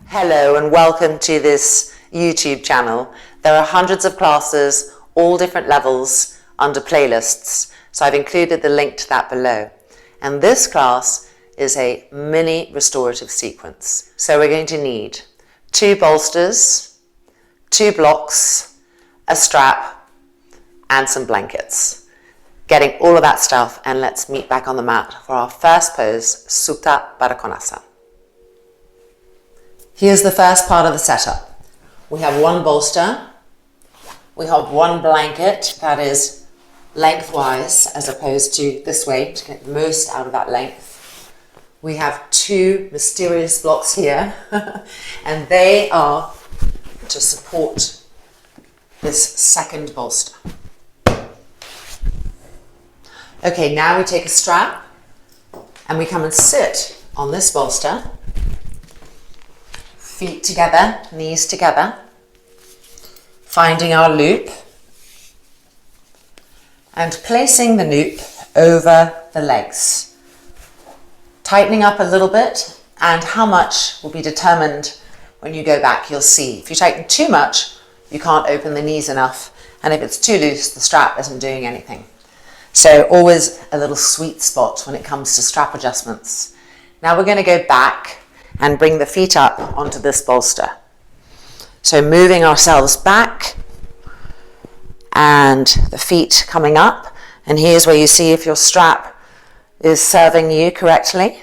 Hello and welcome to this YouTube channel. There are hundreds of classes, all different levels, under playlists, so I've included the link to that below. And this class is a mini restorative sequence. So we're going to need 2 bolsters, 2 blocks, a strap, and some blankets. Getting all of that stuff, and let's meet back on the mat for our first pose, Supta Baddha Konasana. Here's the first part of the setup. We have 1 bolster, we have 1 blanket that is lengthwise as opposed to this way to get the most out of that length. We have 2 mysterious blocks here and they are to support this second bolster. Okay, now we take a strap and we come and sit on this bolster. Feet together, knees together, finding our loop and placing the loop over the legs. Tightening up a little bit, and how much will be determined when you go back. You'll see. If you tighten too much, you can't open the knees enough, and if it's too loose, the strap isn't doing anything. So always a little sweet spot when it comes to strap adjustments. Now we're going to go back and bring the feet up onto this bolster. So moving ourselves back and the feet coming up. And here's where you see if your strap is serving you correctly,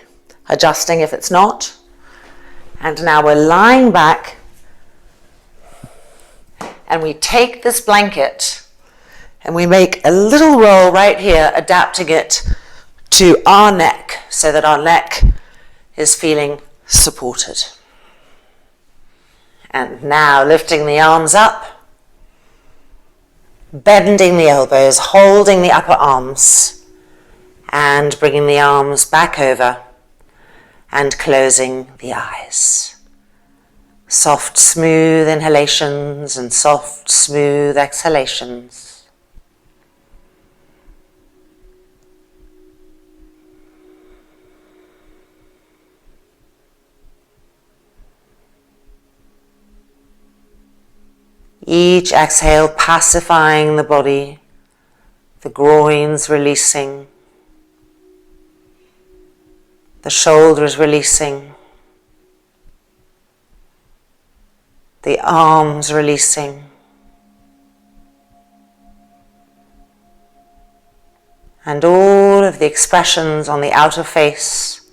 adjusting if it's not. And now we're lying back and we take this blanket and we make a little roll right here, adapting it to our neck so that our neck is feeling supported. And now lifting the arms up, bending the elbows, holding the upper arms, and bringing the arms back over and closing the eyes. Soft, smooth inhalations and soft, smooth exhalations. Each exhale pacifying the body, the groins releasing, the shoulders releasing, the arms releasing, and all of the expressions on the outer face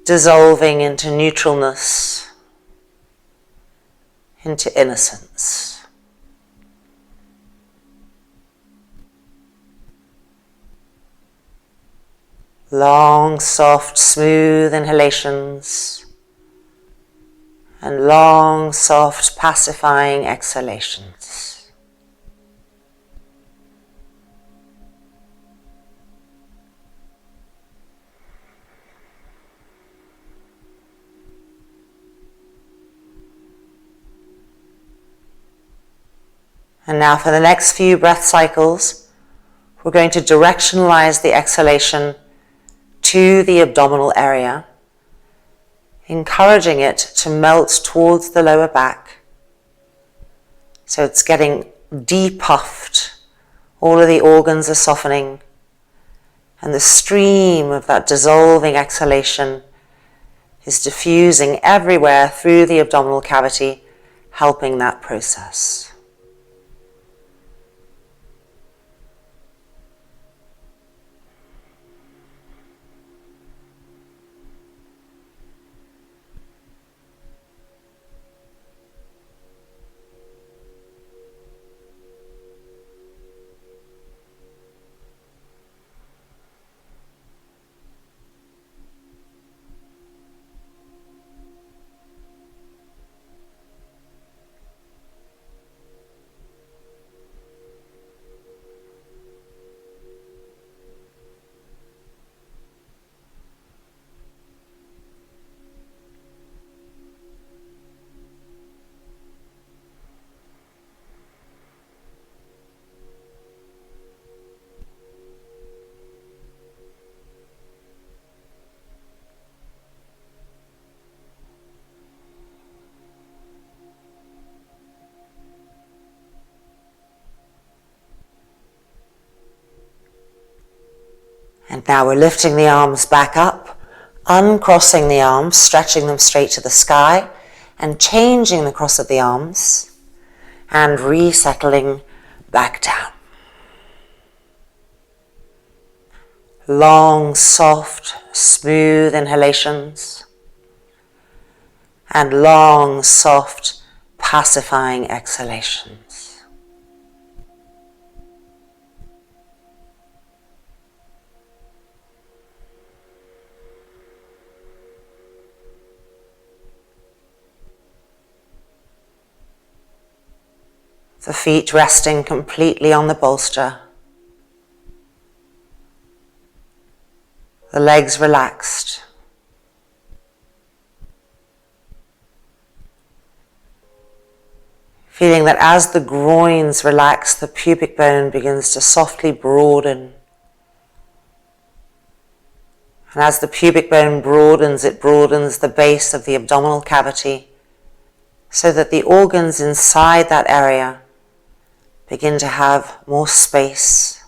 dissolving into neutralness, into innocence. Long, soft, smooth inhalations and long, soft, pacifying exhalations. And now for the next few breath cycles, we're going to directionalize the exhalation to the abdominal area, encouraging it to melt towards the lower back. So it's getting depuffed. All of the organs are softening, and the stream of that dissolving exhalation is diffusing everywhere through the abdominal cavity, helping that process. And now we're lifting the arms back up, uncrossing the arms, stretching them straight to the sky, and changing the cross of the arms, and resettling back down. Long, soft, smooth inhalations, and long, soft, pacifying exhalations. The feet resting completely on the bolster. The legs relaxed. Feeling that as the groins relax, the pubic bone begins to softly broaden. And as the pubic bone broadens, it broadens the base of the abdominal cavity so that the organs inside that area begin to have more space,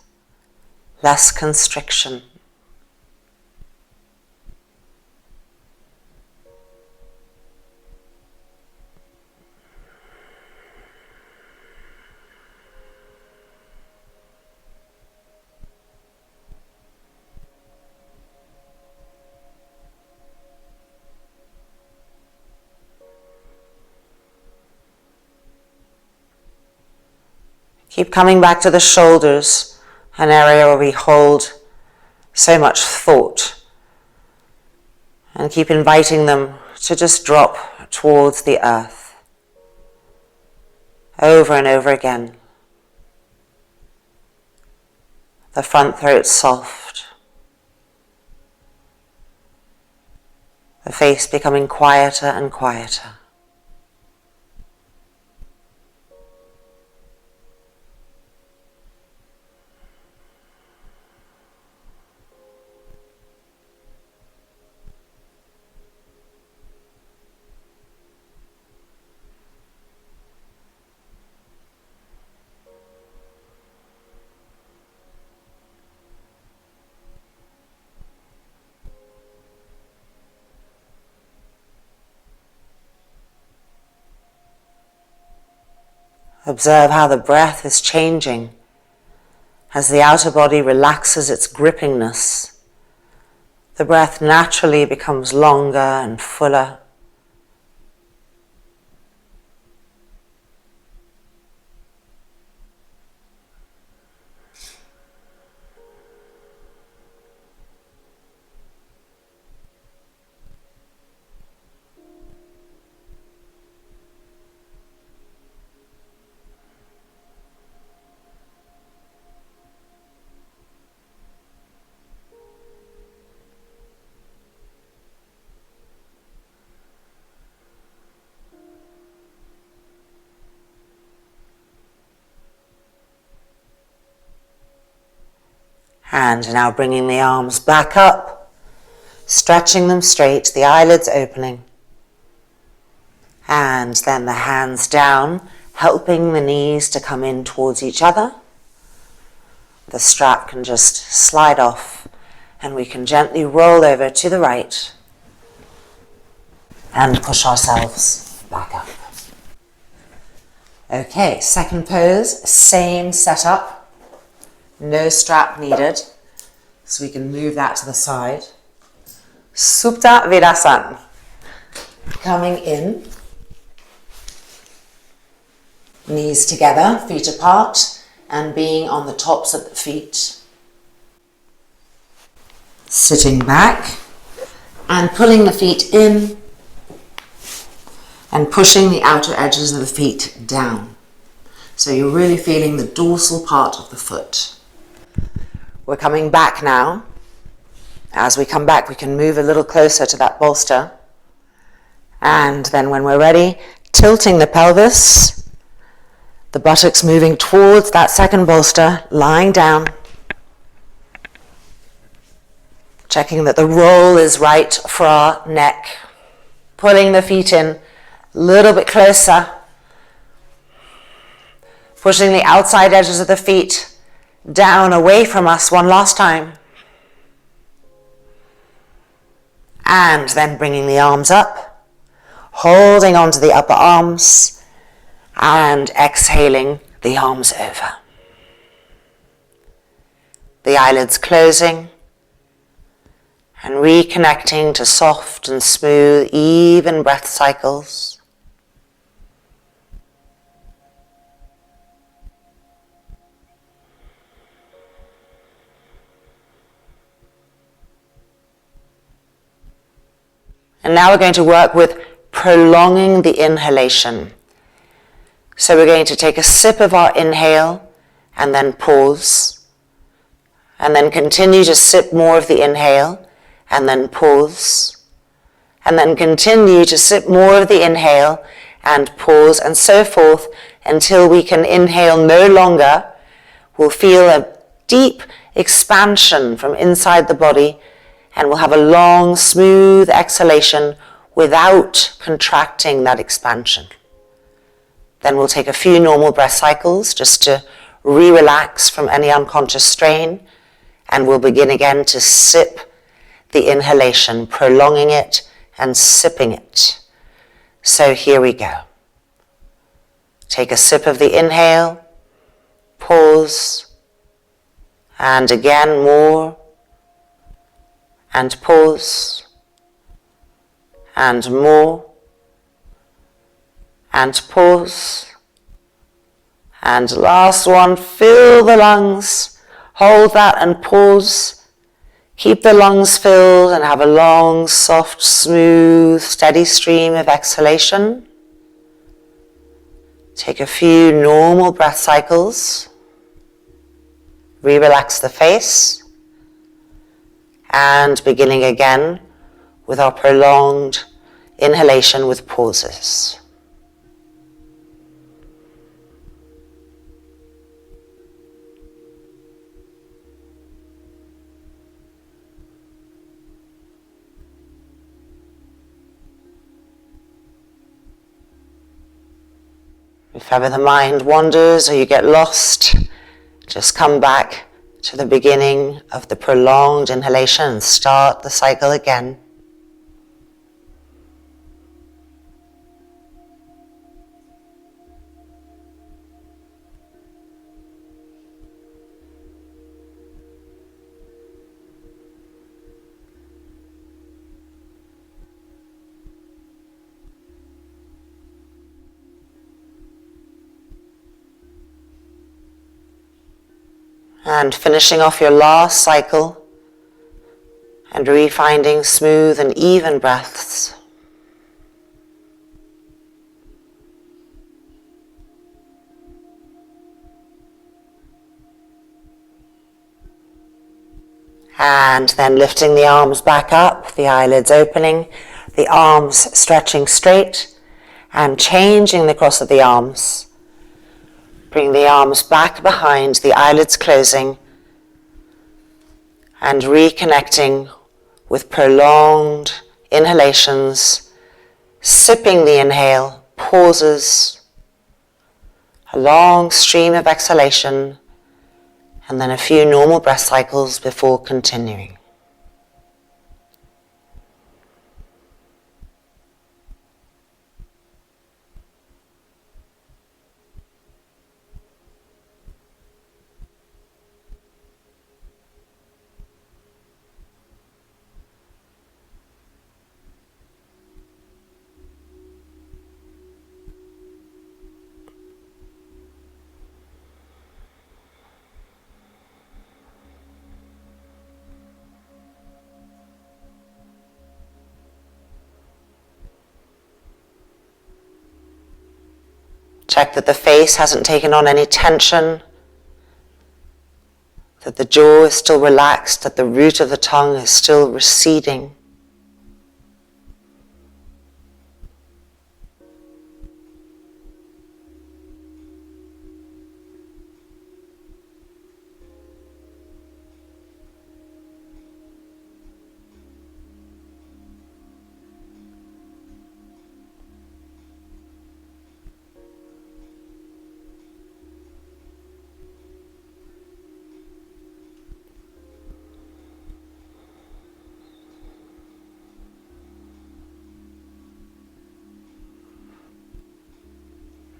less constriction. Keep coming back to the shoulders, an area where we hold so much thought. And keep inviting them to just drop towards the earth. Over and over again. The front throat soft. The face becoming quieter and quieter. Observe how the breath is changing as the outer body relaxes its grippingness. The breath naturally becomes longer and fuller. And now bringing the arms back up, stretching them straight, the eyelids opening. And then the hands down, helping the knees to come in towards each other. The strap can just slide off and we can gently roll over to the right and push ourselves back up. Okay, second pose, same setup. No strap needed, so we can move that to the side. Supta Vedasana. Coming in, knees together, feet apart, and being on the tops of the feet. Sitting back and pulling the feet in and pushing the outer edges of the feet down. So you're really feeling the dorsal part of the foot. We're coming back now. As we come back, we can move a little closer to that bolster. And then when we're ready, tilting the pelvis, the buttocks moving towards that second bolster, lying down. Checking that the roll is right for our neck. Pulling the feet in a little bit closer. Pushing the outside edges of the feet down away from us one last time. And then bringing the arms up, holding onto the upper arms, and exhaling the arms over. The eyelids closing, and reconnecting to soft and smooth, even breath cycles. And now we're going to work with prolonging the inhalation. So we're going to take a sip of our inhale and then pause. And then continue to sip more of the inhale and then pause. And then continue to sip more of the inhale and pause, and so forth until we can inhale no longer. We'll feel a deep expansion from inside the body, and we'll have a long, smooth exhalation without contracting that expansion. Then we'll take a few normal breath cycles just to re-relax from any unconscious strain, and we'll begin again to sip the inhalation, prolonging it and sipping it. So here we go. Take a sip of the inhale, pause, and again more, and pause, and more, and pause, and last one, fill the lungs, hold that and pause. Keep the lungs filled and have a long, soft, smooth, steady stream of exhalation. Take a few normal breath cycles. Re-relax the face. And beginning again with our prolonged inhalation with pauses. If ever the mind wanders or you get lost, just come back to the beginning of the prolonged inhalation and start the cycle again. And finishing off your last cycle and refinding smooth and even breaths. And then lifting the arms back up, the eyelids opening, the arms stretching straight, and changing the cross of the arms. Bring the arms back behind, the eyelids closing, and reconnecting with prolonged inhalations, sipping the inhale, pauses, a long stream of exhalation, and then a few normal breath cycles before continuing. Check that the face hasn't taken on any tension, that the jaw is still relaxed, that the root of the tongue is still receding.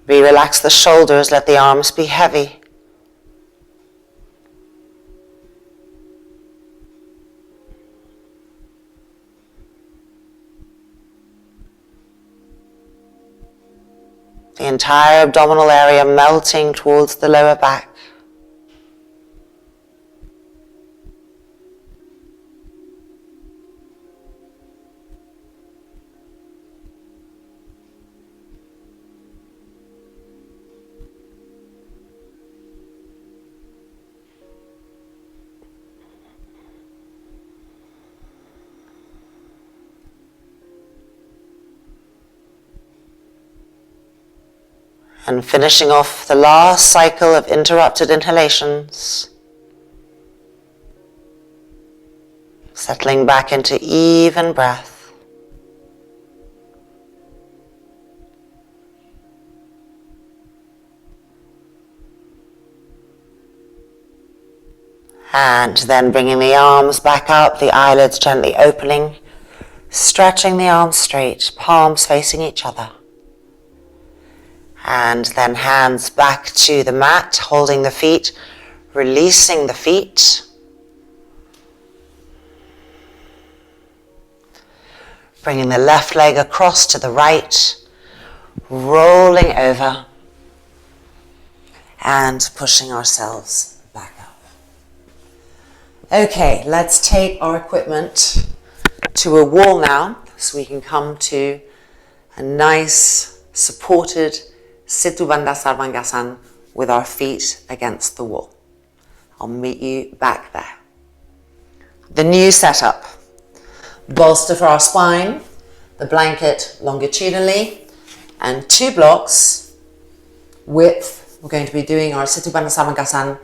Relax the shoulders, let the arms be heavy. The entire abdominal area melting towards the lower back. And finishing off the last cycle of interrupted inhalations. Settling back into even breath. And then bringing the arms back up, the eyelids gently opening, stretching the arms straight, palms facing each other. And then hands back to the mat, holding the feet, releasing the feet. Bringing the left leg across to the right, rolling over, and pushing ourselves back up. Okay, let's take our equipment to a wall now, so we can come to a nice supported Setu Bandha Sarvangasana with our feet against the wall. I'll meet you back there. The new setup. Bolster for our spine, the blanket longitudinally, and 2 blocks width. We're going to be doing our Setu Bandha Sarvangasana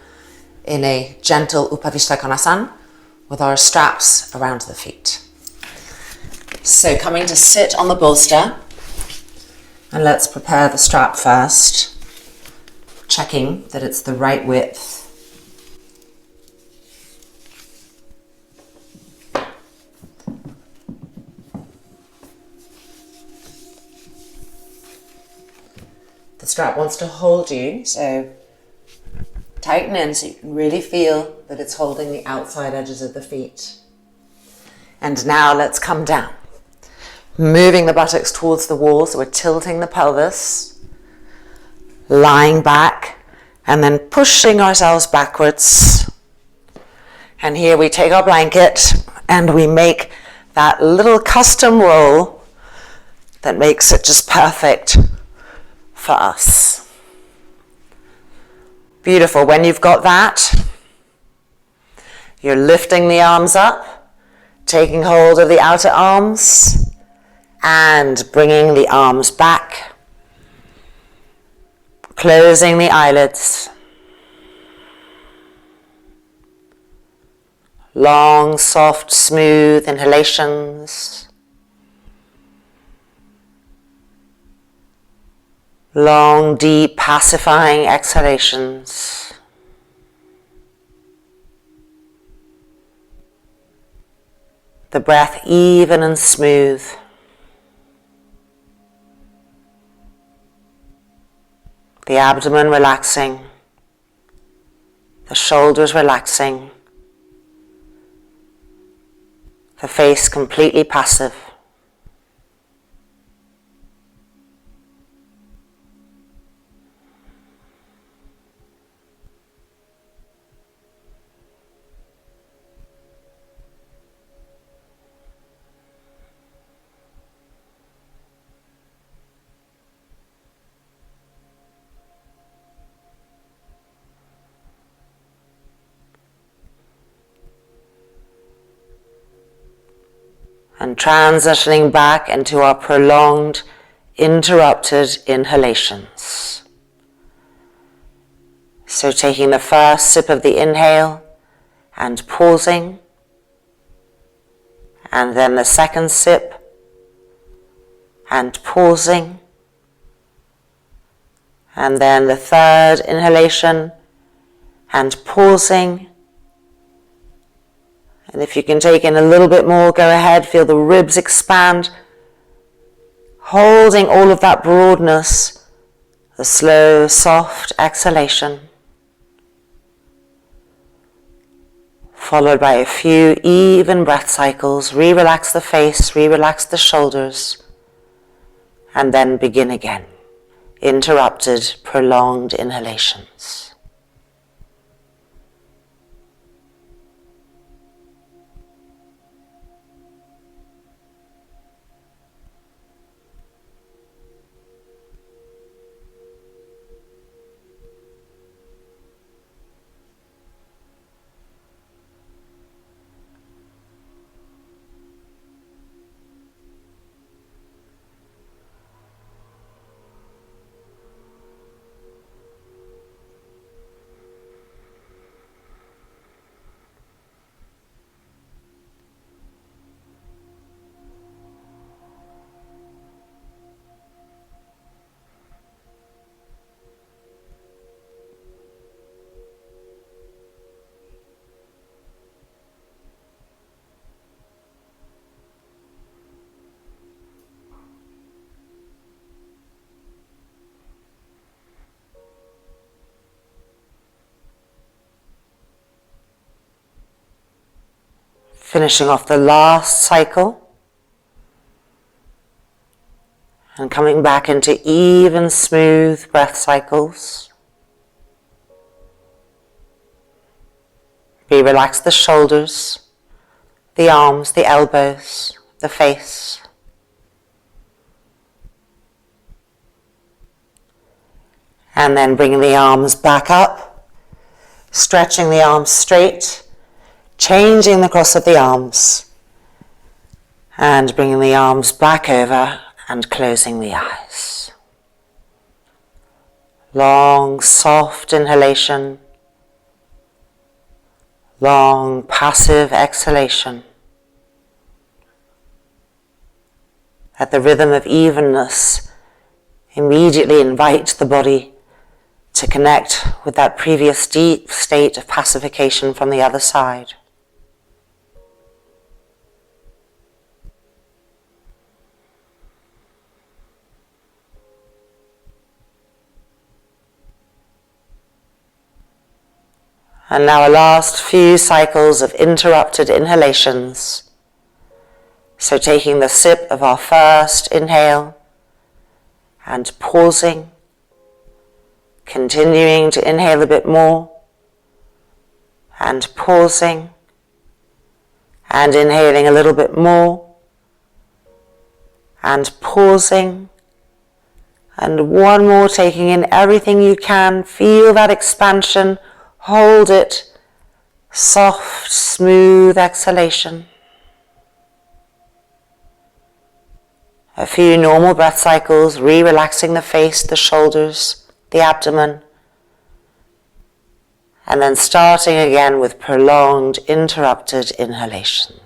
in a gentle Upavishta Konasana with our straps around the feet. So coming to sit on the bolster. And let's prepare the strap first, checking that it's the right width. The strap wants to hold you, so tighten in so you can really feel that it's holding the outside edges of the feet. And now let's come down. Moving the buttocks towards the wall, so we're tilting the pelvis, lying back, and then pushing ourselves backwards. And here we take our blanket and we make that little custom roll that makes it just perfect for us. Beautiful. When you've got that, you're lifting the arms up, taking hold of the outer arms, and bringing the arms back, closing the eyelids. Long, soft, smooth inhalations. Long, deep, pacifying exhalations. The breath even and smooth. The abdomen relaxing, the shoulders relaxing, the face completely passive. And transitioning back into our prolonged, interrupted inhalations. So taking the first sip of the inhale and pausing, and then the second sip and pausing, and then the third inhalation and pausing. And if you can take in a little bit more, go ahead, feel the ribs expand, holding all of that broadness The slow, soft exhalation, followed by a few even breath cycles. Re-relax the face, re-relax the shoulders, and then begin again. Interrupted, prolonged inhalations. Finishing off the last cycle and coming back into even, smooth breath cycles. Re-relax the shoulders, the arms, the elbows, the face. And then bringing the arms back up, stretching the arms straight, changing the cross of the arms, and bringing the arms back over and closing the eyes. Long, soft inhalation, long, passive exhalation. Let the rhythm of evenness immediately invite the body to connect with that previous deep state of pacification from the other side. And now a last few cycles of interrupted inhalations. So taking the sip of our first inhale and pausing, continuing to inhale a bit more and pausing and inhaling a little bit more and pausing, and one more, taking in everything you can. Feel that expansion. Hold it. Soft, smooth exhalation. A few normal breath cycles, re-relaxing the face, the shoulders, the abdomen. And then starting again with prolonged, interrupted inhalations.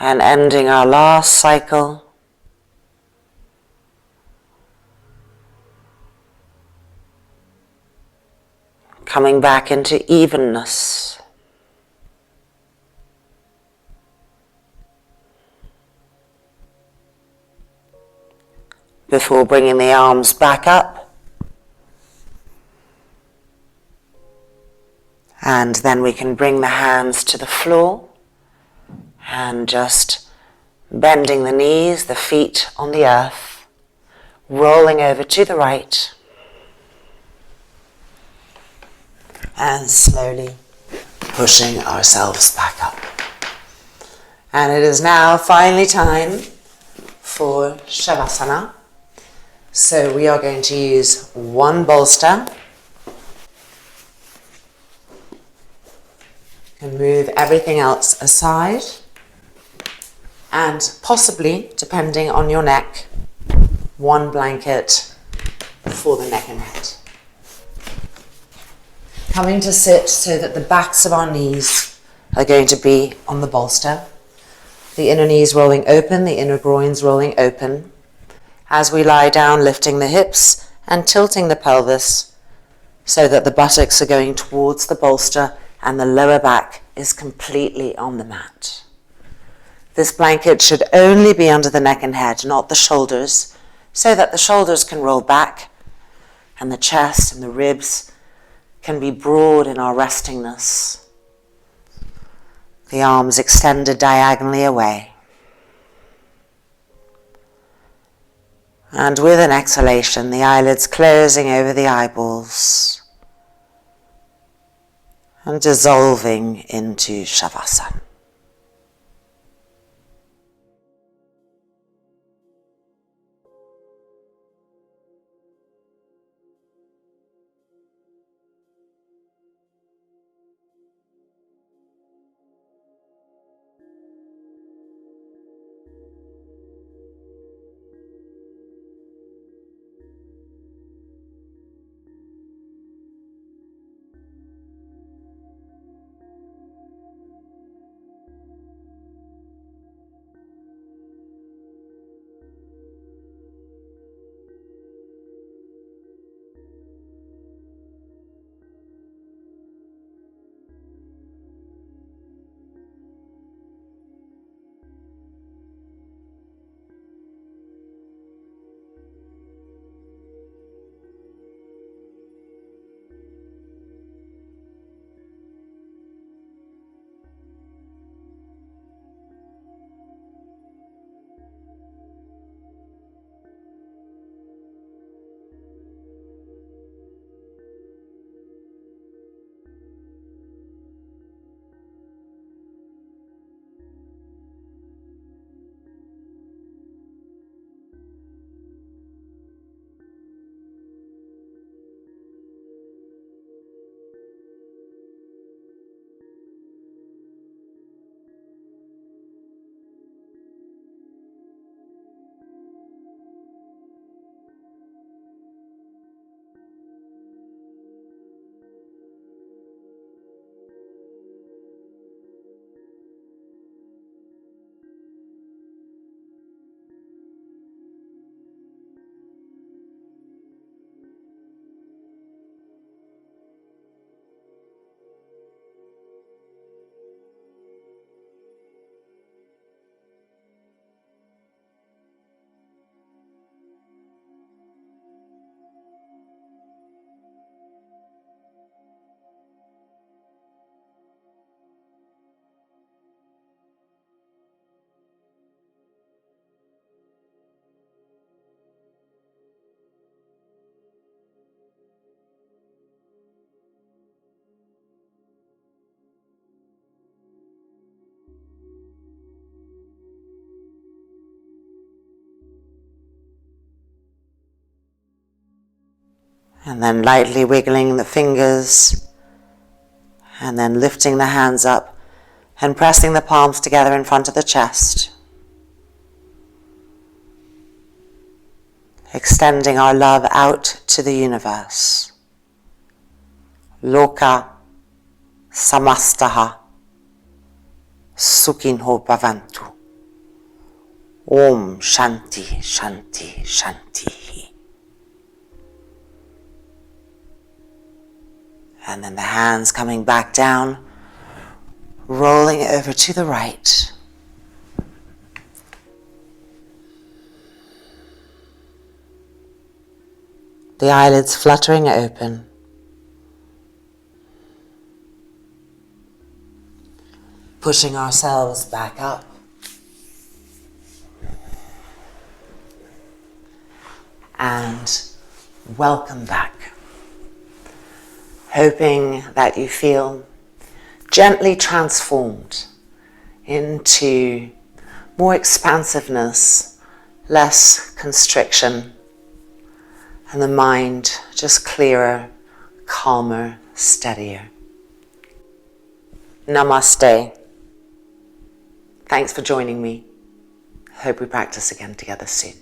And ending our last cycle, coming back into evenness. Before bringing the arms back up. And then we can bring the hands to the floor and just bending the knees, the feet on the earth, rolling over to the right, and slowly pushing ourselves back up. And it is now finally time for Shavasana. So we are going to use one bolster and move everything else aside, and possibly, depending on your neck, one blanket for the neck and head. Coming to sit so that the backs of our knees are going to be on the bolster, the inner knees rolling open, the inner groins rolling open. As we lie down, lifting the hips and tilting the pelvis so that the buttocks are going towards the bolster and the lower back is completely on the mat. This blanket should only be under the neck and head, not the shoulders, so that the shoulders can roll back and the chest and the ribs can be broad in our restingness. The arms extended diagonally away. And with an exhalation, the eyelids closing over the eyeballs and dissolving into Shavasana. And then lightly wiggling the fingers, and then lifting the hands up and pressing the palms together in front of the chest. Extending our love out to the universe. Loka samastaha sukhinho bhavantu. Om Shanti, Shanti, Shanti. And then the hands coming back down, rolling over to the right. The eyelids fluttering open. Pushing ourselves back up. And welcome back. Hoping that you feel gently transformed into more expansiveness, less constriction, and the mind just clearer, calmer, steadier. Namaste. Thanks for joining me. Hope we practice again together soon.